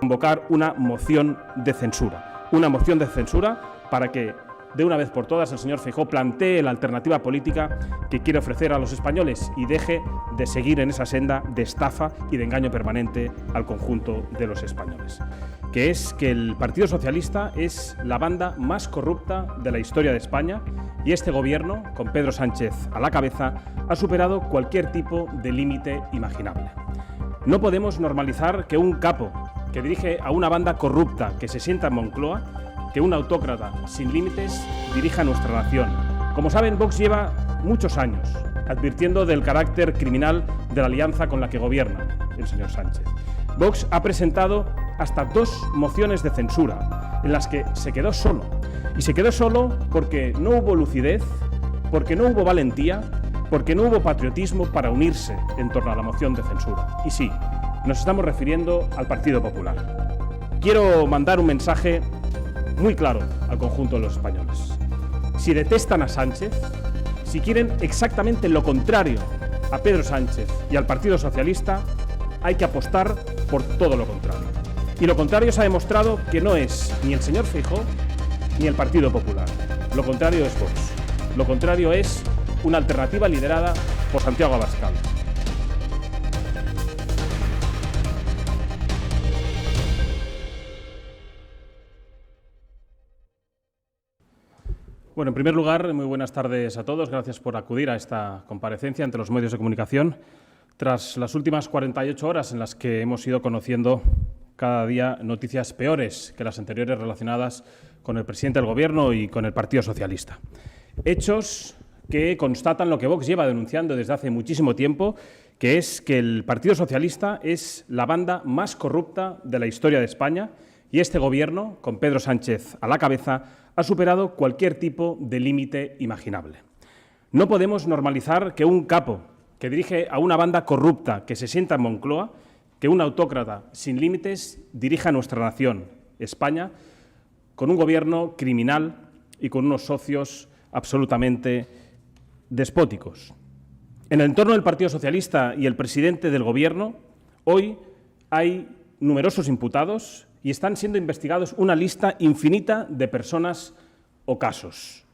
convocar una moción de censura. Una moción de censura para que, de una vez por todas, el señor Feijóo plantee la alternativa política que quiere ofrecer a los españoles y deje de seguir en esa senda de estafa y de engaño permanente al conjunto de los españoles. Que es que el Partido Socialista es la banda más corrupta de la historia de España y este gobierno, con Pedro Sánchez a la cabeza, ha superado cualquier tipo de límite imaginable. No podemos normalizar que un capo que dirige a una banda corrupta que se sienta en Moncloa, que un autócrata sin límites dirija nuestra nación. Como saben, Vox lleva muchos años advirtiendo del carácter criminal de la alianza con la que gobierna el señor Sánchez. Vox ha presentado hasta 2 mociones de censura en las que se quedó solo. Y se quedó solo porque no hubo lucidez, porque no hubo valentía, porque no hubo patriotismo para unirse en torno a la moción de censura. Y sí, nos estamos refiriendo al Partido Popular. Quiero mandar un mensaje muy claro al conjunto de los españoles. Si detestan a Sánchez, si quieren exactamente lo contrario a Pedro Sánchez y al Partido Socialista, hay que apostar por todo lo contrario. Y lo contrario se ha demostrado que no es ni el señor Feijóo ni el Partido Popular. Lo contrario es Vox. Lo contrario es una alternativa liderada por Santiago Abascal. Bueno, en primer lugar, muy buenas tardes a todos. Gracias por acudir a esta comparecencia ante los medios de comunicación. Tras las últimas 48 horas en las que hemos ido conociendo cada día noticias peores que las anteriores relacionadas con el presidente del Gobierno y con el Partido Socialista. Hechos que constatan lo que Vox lleva denunciando desde hace muchísimo tiempo, que es que el Partido Socialista es la banda más corrupta de la historia de España y este Gobierno, con Pedro Sánchez a la cabeza, ha superado cualquier tipo de límite imaginable. No podemos normalizar que un capo que dirige a una banda corrupta que se sienta en Moncloa, que un autócrata sin límites dirija nuestra nación, España, con un gobierno criminal y con unos socios absolutamente despóticos. En el entorno del Partido Socialista y el presidente del Gobierno, hoy hay numerosos imputados y están siendo investigados una lista infinita de personas o casos.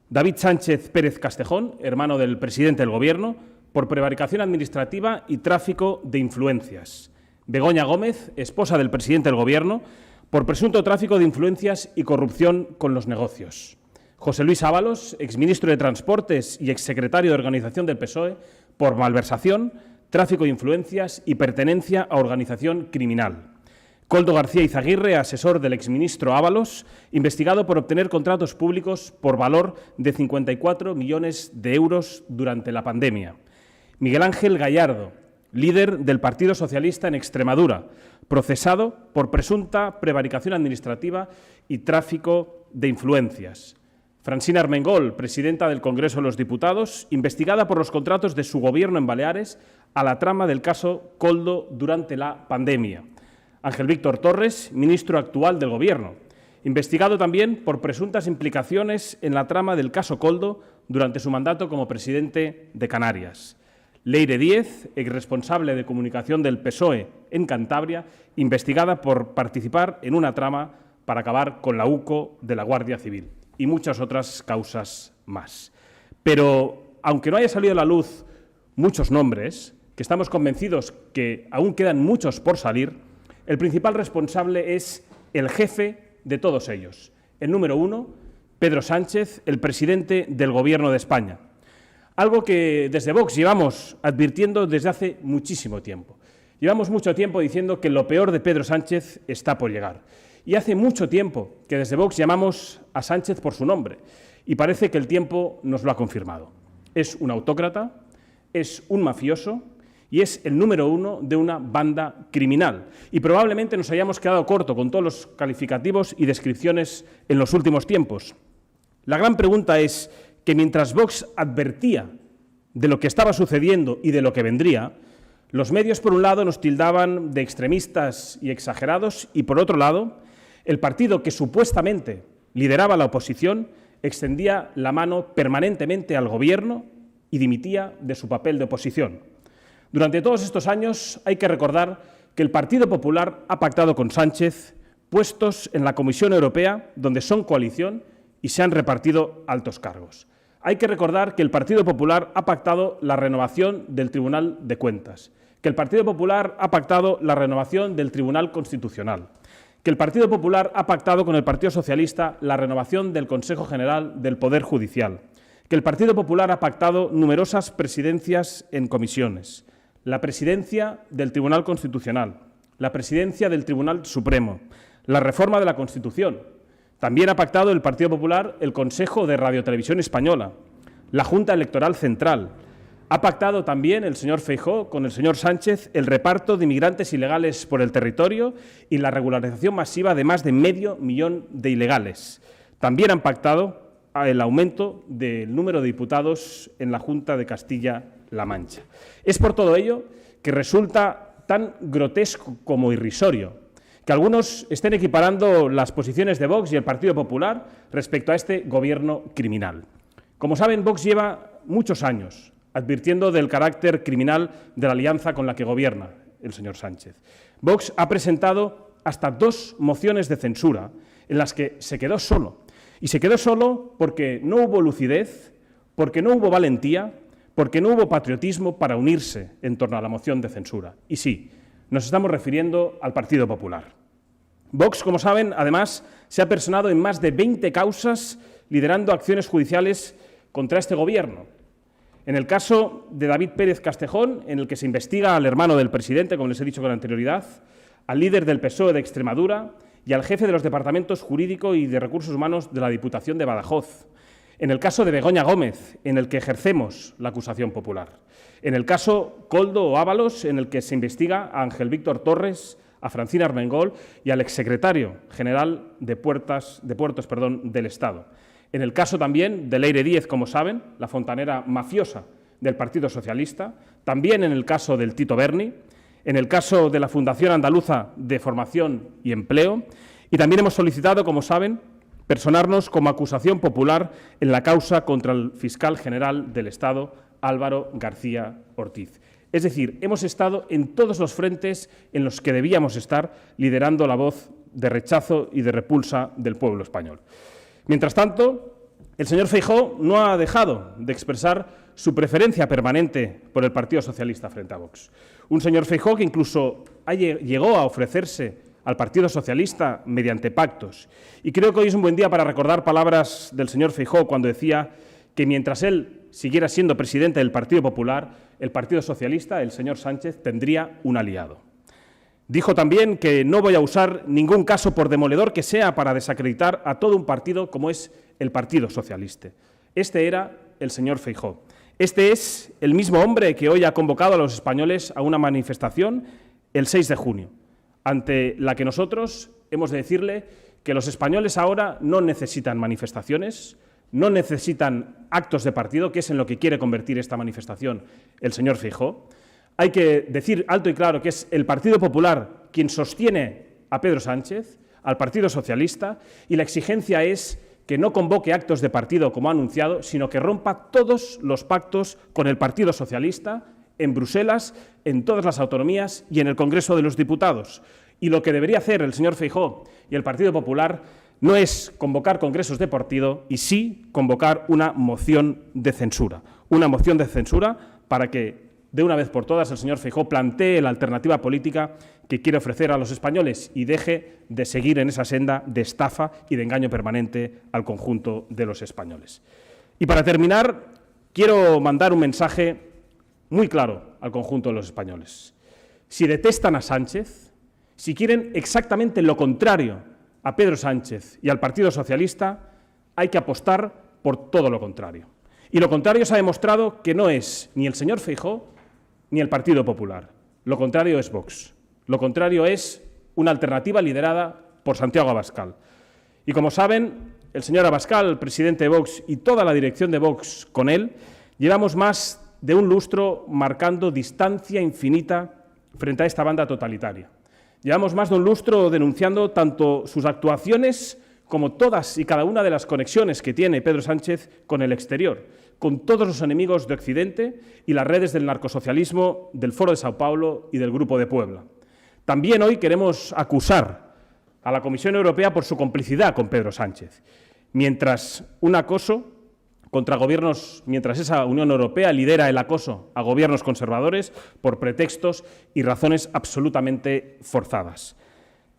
David Sánchez Pérez Castejón, hermano del presidente del Gobierno, por prevaricación administrativa y tráfico de influencias. Begoña Gómez, esposa del presidente del Gobierno, por presunto tráfico de influencias y corrupción con los negocios. José Luis Ábalos, exministro de Transportes y exsecretario de Organización del PSOE, por malversación, tráfico de influencias y pertenencia a organización criminal. Koldo García Izaguirre, asesor del exministro Ábalos, investigado por obtener contratos públicos por valor de 54 millones de euros durante la pandemia. Miguel Ángel Gallardo, líder del Partido Socialista en Extremadura, procesado por presunta prevaricación administrativa y tráfico de influencias. Francina Armengol, presidenta del Congreso de los Diputados, investigada por los contratos de su gobierno en Baleares a la trama del caso Koldo durante la pandemia. Ángel Víctor Torres, ministro actual del Gobierno, investigado también por presuntas implicaciones en la trama del caso Koldo durante su mandato como presidente de Canarias. Leire Díez, exresponsable de comunicación del PSOE en Cantabria, investigada por participar en una trama para acabar con la UCO de la Guardia Civil y muchas otras causas más. Pero, aunque no haya salido a la luz muchos nombres, que estamos convencidos que aún quedan muchos por salir, el principal responsable es el jefe de todos ellos, el número 1, Pedro Sánchez, el presidente del Gobierno de España. Algo que desde Vox llevamos advirtiendo desde hace muchísimo tiempo. Llevamos mucho tiempo diciendo que lo peor de Pedro Sánchez está por llegar. Y hace mucho tiempo que desde Vox llamamos a Sánchez por su nombre. Y parece que el tiempo nos lo ha confirmado. Es un autócrata, es un mafioso y es el número 1 de una banda criminal. Y probablemente nos hayamos quedado corto con todos los calificativos y descripciones en los últimos tiempos. La gran pregunta es que mientras Vox advertía de lo que estaba sucediendo y de lo que vendría, los medios, por un lado, nos tildaban de extremistas y exagerados y, por otro lado, el partido que supuestamente lideraba la oposición extendía la mano permanentemente al Gobierno y dimitía de su papel de oposición. Durante todos estos años hay que recordar que el Partido Popular ha pactado con Sánchez puestos en la Comisión Europea, donde son coalición y se han repartido altos cargos. Hay que recordar que el Partido Popular ha pactado la renovación del Tribunal de Cuentas, que el Partido Popular ha pactado la renovación del Tribunal Constitucional, que el Partido Popular ha pactado con el Partido Socialista la renovación del Consejo General del Poder Judicial, que el Partido Popular ha pactado numerosas presidencias en comisiones, la presidencia del Tribunal Constitucional, la presidencia del Tribunal Supremo, la reforma de la Constitución. También ha pactado el Partido Popular el Consejo de Radiotelevisión Española, la Junta Electoral Central. Ha pactado también el señor Feijóo con el señor Sánchez el reparto de inmigrantes ilegales por el territorio y la regularización masiva de más de 500.000 de ilegales. También han pactado el aumento del número de diputados en la Junta de Castilla-La Mancha. Es por todo ello que resulta tan grotesco como irrisorio que algunos estén equiparando las posiciones de Vox y el Partido Popular respecto a este gobierno criminal. Como saben, Vox lleva muchos años advirtiendo del carácter criminal de la alianza con la que gobierna el señor Sánchez. Vox ha presentado hasta 2 mociones de censura en las que se quedó solo. Y se quedó solo porque no hubo lucidez, porque no hubo valentía, porque no hubo patriotismo para unirse en torno a la moción de censura. Y sí, nos estamos refiriendo al Partido Popular. Vox, como saben, además, se ha personado en más de 20 causas liderando acciones judiciales contra este gobierno. En el caso de David Pérez Castejón, en el que se investiga al hermano del presidente, como les he dicho con anterioridad, al líder del PSOE de Extremadura y al jefe de los departamentos jurídico y de recursos humanos de la Diputación de Badajoz. En el caso de Begoña Gómez, en el que ejercemos la acusación popular. En el caso Koldo o Ábalos, en el que se investiga a Ángel Víctor Torres, a Francina Armengol y al exsecretario general de Puertos del Estado. En el caso también de Leire Díez, como saben, la fontanera mafiosa del Partido Socialista, también en el caso del Tito Berni, en el caso de la Fundación Andaluza de Formación y Empleo, y también hemos solicitado, como saben, personarnos como acusación popular en la causa contra el fiscal general del Estado, Álvaro García Ortiz. Es decir, hemos estado en todos los frentes en los que debíamos estar liderando la voz de rechazo y de repulsa del pueblo español. Mientras tanto, el señor Feijóo no ha dejado de expresar su preferencia permanente por el Partido Socialista frente a Vox. Un señor Feijóo que incluso llegó a ofrecerse al Partido Socialista mediante pactos. Y creo que hoy es un buen día para recordar palabras del señor Feijóo cuando decía que mientras él siguiera siendo presidente del Partido Popular, el Partido Socialista, el señor Sánchez, tendría un aliado. Dijo también que no voy a usar ningún caso, por demoledor que sea, para desacreditar a todo un partido como es el Partido Socialista. Este era el señor Feijóo. Este es el mismo hombre que hoy ha convocado a los españoles a una manifestación el 6 de junio, ante la que nosotros hemos de decirle que los españoles ahora no necesitan manifestaciones, no necesitan actos de partido, que es en lo que quiere convertir esta manifestación el señor Feijóo. Hay que decir alto y claro que es el Partido Popular quien sostiene a Pedro Sánchez, al Partido Socialista, y la exigencia es que no convoque actos de partido como ha anunciado, sino que rompa todos los pactos con el Partido Socialista en Bruselas, en todas las autonomías y en el Congreso de los Diputados. Y lo que debería hacer el señor Feijóo y el Partido Popular no es convocar congresos de partido, y sí convocar una moción de censura. Una moción de censura para que, de una vez por todas, el señor Feijóo plantee la alternativa política que quiere ofrecer a los españoles y deje de seguir en esa senda de estafa y de engaño permanente al conjunto de los españoles. Y para terminar, quiero mandar un mensaje muy claro al conjunto de los españoles. Si detestan a Sánchez, si quieren exactamente lo contrario a Pedro Sánchez y al Partido Socialista, hay que apostar por todo lo contrario. Y lo contrario se ha demostrado que no es ni el señor Feijóo ni el Partido Popular. Lo contrario es Vox. Lo contrario es una alternativa liderada por Santiago Abascal. Y como saben, el señor Abascal, el presidente de Vox, y toda la dirección de Vox con él, llevamos más de un lustro marcando distancia infinita frente a esta banda totalitaria. Llevamos más de un lustro denunciando tanto sus actuaciones como todas y cada una de las conexiones que tiene Pedro Sánchez con el exterior, con todos los enemigos de Occidente y las redes del narcosocialismo, del Foro de Sao Paulo y del Grupo de Puebla. También hoy queremos acusar a la Comisión Europea por su complicidad con Pedro Sánchez, mientras un acoso contra gobiernos, mientras esa Unión Europea lidera el acoso a gobiernos conservadores por pretextos y razones absolutamente forzadas.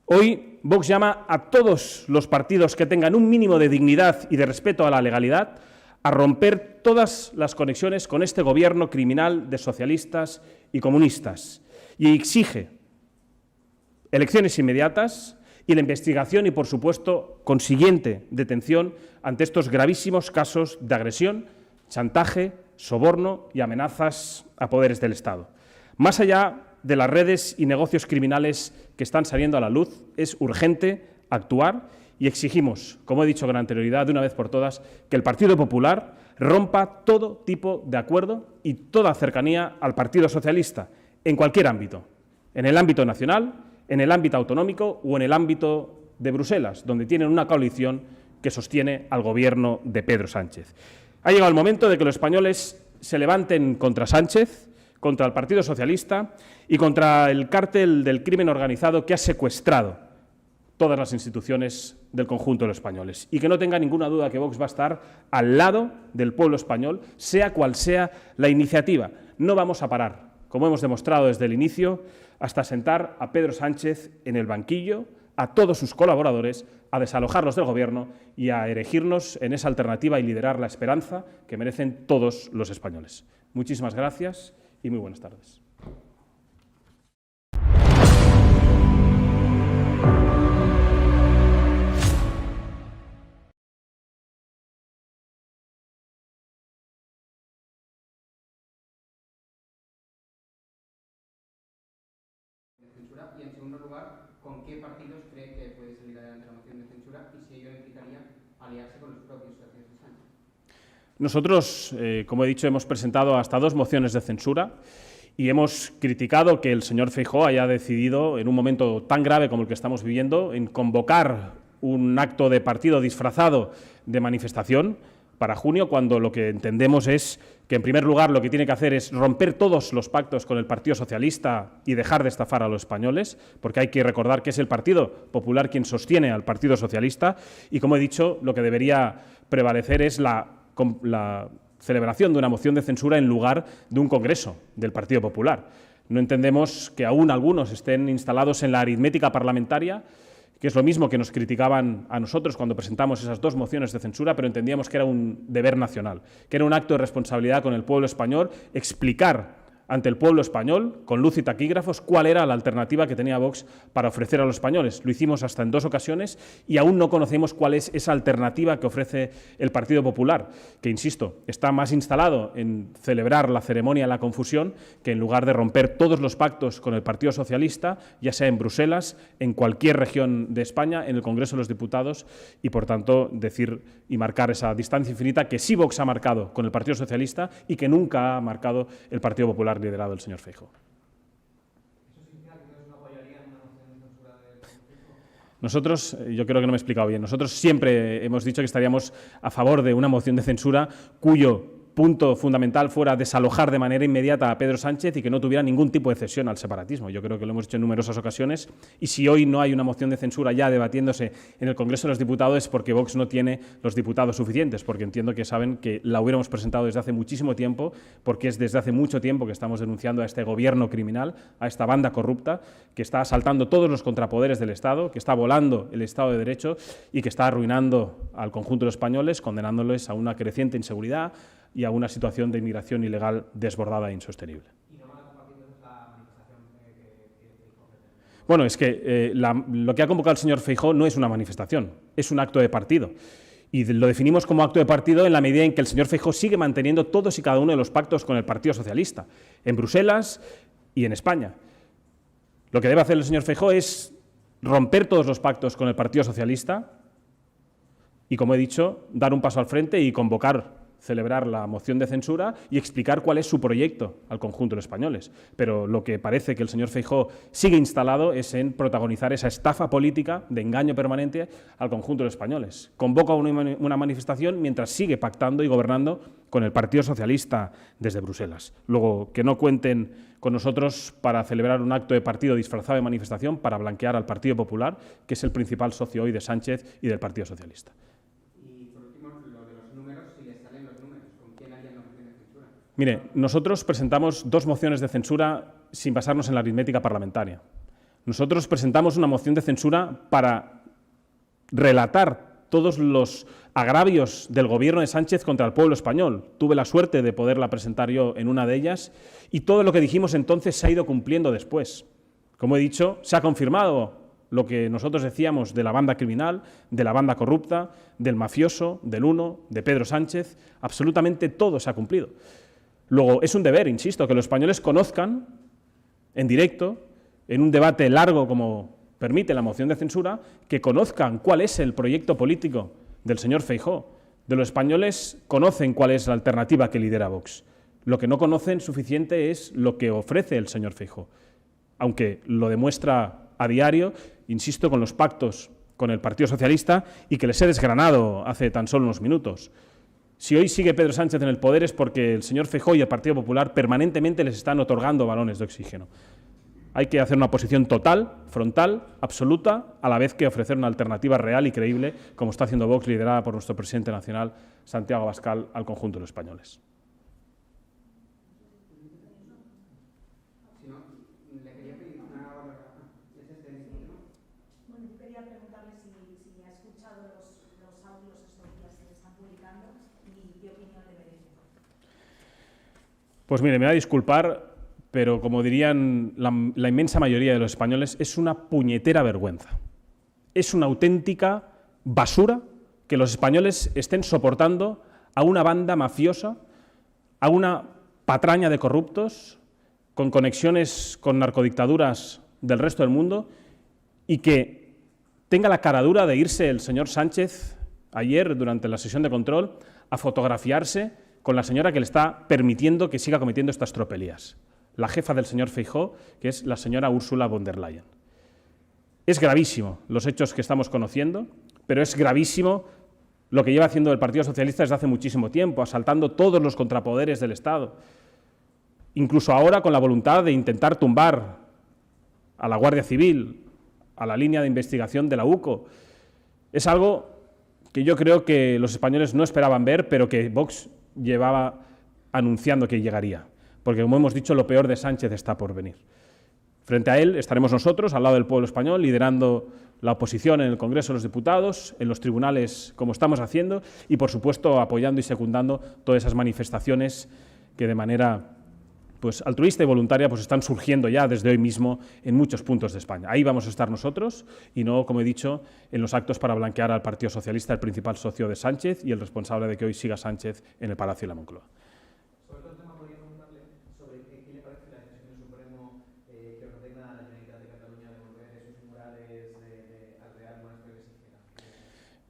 Hoy Vox llama a todos los partidos que tengan un mínimo de dignidad y de respeto a la legalidad a romper todas las conexiones con este gobierno criminal de socialistas y comunistas y exige elecciones inmediatas y la investigación y, por supuesto, consiguiente detención ante estos gravísimos casos de agresión, chantaje, soborno y amenazas a poderes del Estado. Más allá de las redes y negocios criminales que están saliendo a la luz, es urgente actuar y exigimos, como he dicho con anterioridad, de una vez por todas, que el Partido Popular rompa todo tipo de acuerdo y toda cercanía al Partido Socialista, en cualquier ámbito, en el ámbito nacional, en el ámbito autonómico o en el ámbito de Bruselas, donde tienen una coalición que sostiene al gobierno de Pedro Sánchez. Ha llegado el momento de que los españoles se levanten contra Sánchez, contra el Partido Socialista y contra el cártel del crimen organizado que ha secuestrado todas las instituciones del conjunto de los españoles. Y que no tenga ninguna duda que Vox va a estar al lado del pueblo español, sea cual sea la iniciativa. No vamos a parar, como hemos demostrado desde el inicio, hasta sentar a Pedro Sánchez en el banquillo, a todos sus colaboradores, a desalojarlos del Gobierno y a erigirnos en esa alternativa y liderar la esperanza que merecen todos los españoles. Muchísimas gracias y muy buenas tardes. Y, en segundo lugar, ¿con qué partidos cree que puede salir adelante la moción de censura y si ello implicaría aliarse con los propios socios de Sánchez? Nosotros, como he dicho, hemos presentado hasta 2 mociones de censura y hemos criticado que el señor Feijóo haya decidido, en un momento tan grave como el que estamos viviendo, en convocar un acto de partido disfrazado de manifestación para junio, cuando lo que entendemos es que, en primer lugar, lo que tiene que hacer es romper todos los pactos con el Partido Socialista y dejar de estafar a los españoles, porque hay que recordar que es el Partido Popular quien sostiene al Partido Socialista y, como he dicho, lo que debería prevalecer es la celebración de una moción de censura en lugar de un congreso del Partido Popular. No entendemos que aún algunos estén instalados en la aritmética parlamentaria, que es lo mismo que nos criticaban a nosotros cuando presentamos esas 2 mociones de censura, pero entendíamos que era un deber nacional, que era un acto de responsabilidad con el pueblo español, explicar ante el pueblo español, con luz y taquígrafos, cuál era la alternativa que tenía Vox para ofrecer a los españoles. Lo hicimos hasta en 2 ocasiones y aún no conocemos cuál es esa alternativa que ofrece el Partido Popular, que, insisto, está más instalado en celebrar la ceremonia de la confusión que en lugar de romper todos los pactos con el Partido Socialista, ya sea en Bruselas, en cualquier región de España, en el Congreso de los Diputados y, por tanto, decir y marcar esa distancia infinita que sí Vox ha marcado con el Partido Socialista y que nunca ha marcado el Partido Popular liderado del señor Feijóo. ¿Eso significa que no apoyarían una moción de censura del Feijóo? Nosotros, yo creo que no me he explicado bien, nosotros siempre hemos dicho que estaríamos a favor de una moción de censura cuyo punto fundamental fuera desalojar de manera inmediata a Pedro Sánchez y que no tuviera ningún tipo de cesión al separatismo. Yo creo que lo hemos dicho en numerosas ocasiones y si hoy no hay una moción de censura ya debatiéndose en el Congreso de los Diputados es porque Vox no tiene los diputados suficientes, porque entiendo que saben que la hubiéramos presentado desde hace muchísimo tiempo, porque es desde hace mucho tiempo que estamos denunciando a este gobierno criminal, a esta banda corrupta que está asaltando todos los contrapoderes del Estado, que está volando el Estado de Derecho y que está arruinando al conjunto de los españoles, condenándoles a una creciente inseguridad y a una situación de inmigración ilegal desbordada e insostenible. ¿Y no van a compartir la manifestación que Feijóo pretende? Bueno, es que lo que ha convocado el señor Feijóo no es una manifestación, es un acto de partido. Y lo definimos como acto de partido en la medida en que el señor Feijóo sigue manteniendo todos y cada uno de los pactos con el Partido Socialista, en Bruselas y en España. Lo que debe hacer el señor Feijóo es romper todos los pactos con el Partido Socialista y, como he dicho, dar un paso al frente y convocar celebrar la moción de censura y explicar cuál es su proyecto al conjunto de los españoles. Pero lo que parece que el señor Feijóo sigue instalado es en protagonizar esa estafa política de engaño permanente al conjunto de los españoles. Convoca una manifestación mientras sigue pactando y gobernando con el Partido Socialista desde Bruselas. Luego, que no cuenten con nosotros para celebrar un acto de partido disfrazado de manifestación para blanquear al Partido Popular, que es el principal socio hoy de Sánchez y del Partido Socialista. Mire, nosotros presentamos 2 mociones de censura sin basarnos en la aritmética parlamentaria. Nosotros presentamos una moción de censura para relatar todos los agravios del gobierno de Sánchez contra el pueblo español. Tuve la suerte de poderla presentar yo en una de ellas y todo lo que dijimos entonces se ha ido cumpliendo después. Como he dicho, se ha confirmado lo que nosotros decíamos de la banda criminal, de la banda corrupta, del mafioso, del Uno, de Pedro Sánchez. Absolutamente todo se ha cumplido. Luego, es un deber, insisto, que los españoles conozcan en directo, en un debate largo como permite la moción de censura, que conozcan cuál es el proyecto político del señor Feijóo. De los españoles conocen cuál es la alternativa que lidera Vox. Lo que no conocen suficiente es lo que ofrece el señor Feijóo, aunque lo demuestra a diario, insisto, con los pactos con el Partido Socialista y que les he desgranado hace tan solo unos minutos. Si hoy sigue Pedro Sánchez en el poder es porque el señor Feijóo y el Partido Popular permanentemente les están otorgando balones de oxígeno. Hay que hacer una oposición total, frontal, absoluta, a la vez que ofrecer una alternativa real y creíble, como está haciendo Vox, liderada por nuestro presidente nacional, Santiago Abascal, al conjunto de los españoles. Pues mire, me va a disculpar, pero como dirían la inmensa mayoría de los españoles, es una puñetera vergüenza. Es una auténtica basura que los españoles estén soportando a una banda mafiosa, a una patraña de corruptos, con conexiones con narcodictaduras del resto del mundo, y que tenga la caradura de irse el señor Sánchez ayer, durante la sesión de control, a fotografiarse con la señora que le está permitiendo que siga cometiendo estas tropelías, la jefa del señor Feijóo, que es la señora Ursula von der Leyen. Es gravísimo los hechos que estamos conociendo, pero es gravísimo lo que lleva haciendo el Partido Socialista desde hace muchísimo tiempo, asaltando todos los contrapoderes del Estado, incluso ahora con la voluntad de intentar tumbar a la Guardia Civil, a la línea de investigación de la UCO. Es algo que yo creo que los españoles no esperaban ver, pero que Vox llevaba anunciando que llegaría, porque como hemos dicho, lo peor de Sánchez está por venir. Frente a él estaremos nosotros, al lado del pueblo español, liderando la oposición en el Congreso de los Diputados, en los tribunales, como estamos haciendo, y por supuesto apoyando y secundando todas esas manifestaciones que de manera altruista y voluntaria están surgiendo ya desde hoy mismo en muchos puntos de España. Ahí vamos a estar nosotros y no, como he dicho, en los actos para blanquear al Partido Socialista, el principal socio de Sánchez y el responsable de que hoy siga Sánchez en el Palacio de la Moncloa. Sobre otro tema, podría preguntarle sobre qué le parece la decisión del Supremo que ordena a la Generalitat de Cataluña devolver esos murales al Real Monasterio de Sixena.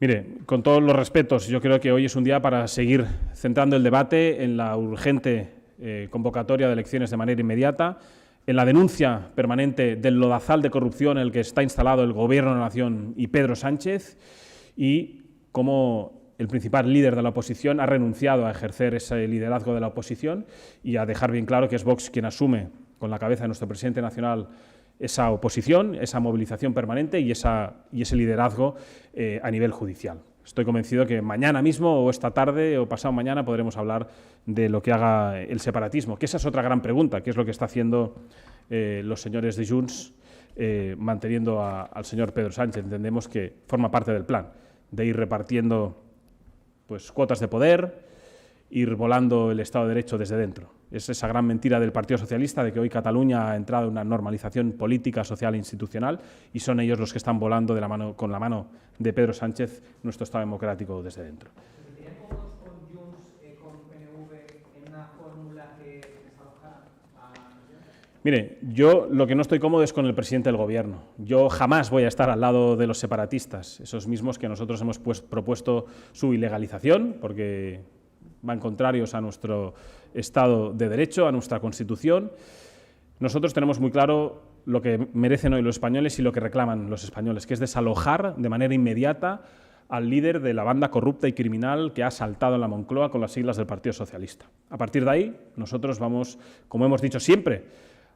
Mire, con todos los respetos, yo creo que hoy es un día para seguir centrando el debate en la urgente convocatoria de elecciones de manera inmediata, en la denuncia permanente del lodazal de corrupción en el que está instalado el Gobierno de la Nación y Pedro Sánchez, y cómo el principal líder de la oposición ha renunciado a ejercer ese liderazgo de la oposición y a dejar bien claro que es Vox quien asume con la cabeza de nuestro presidente nacional esa oposición, esa movilización permanente y ese liderazgo a nivel judicial. Estoy convencido que mañana mismo o esta tarde o pasado mañana podremos hablar de lo que haga el separatismo, que esa es otra gran pregunta, que es lo que está haciendo los señores de Junts manteniendo al señor Pedro Sánchez. Entendemos que forma parte del plan, de ir repartiendo cuotas de poder, ir volando el Estado de Derecho desde dentro. Es esa gran mentira del Partido Socialista de que hoy Cataluña ha entrado en una normalización política, social e institucional y son ellos los que están volando con la mano de Pedro Sánchez nuestro Estado democrático desde dentro. ¿Se sentirían cómodos con Junts, con PNV, en una fórmula que desalojara a la nación? Mire, yo lo que no estoy cómodo es con el presidente del Gobierno. Yo jamás voy a estar al lado de los separatistas, esos mismos que nosotros hemos propuesto su ilegalización, porque van contrarios a nuestro Estado de Derecho, a nuestra Constitución. Nosotros tenemos muy claro lo que merecen hoy los españoles y lo que reclaman los españoles, que es desalojar de manera inmediata al líder de la banda corrupta y criminal que ha asaltado en la Moncloa con las siglas del Partido Socialista. A partir de ahí, nosotros vamos, como hemos dicho siempre,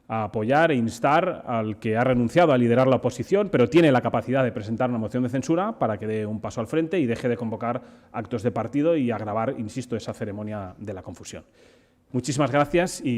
a apoyar e instar al que ha renunciado a liderar la oposición, pero tiene la capacidad de presentar una moción de censura para que dé un paso al frente y deje de convocar actos de partido y agravar, insisto, esa ceremonia de la confusión. Muchísimas gracias y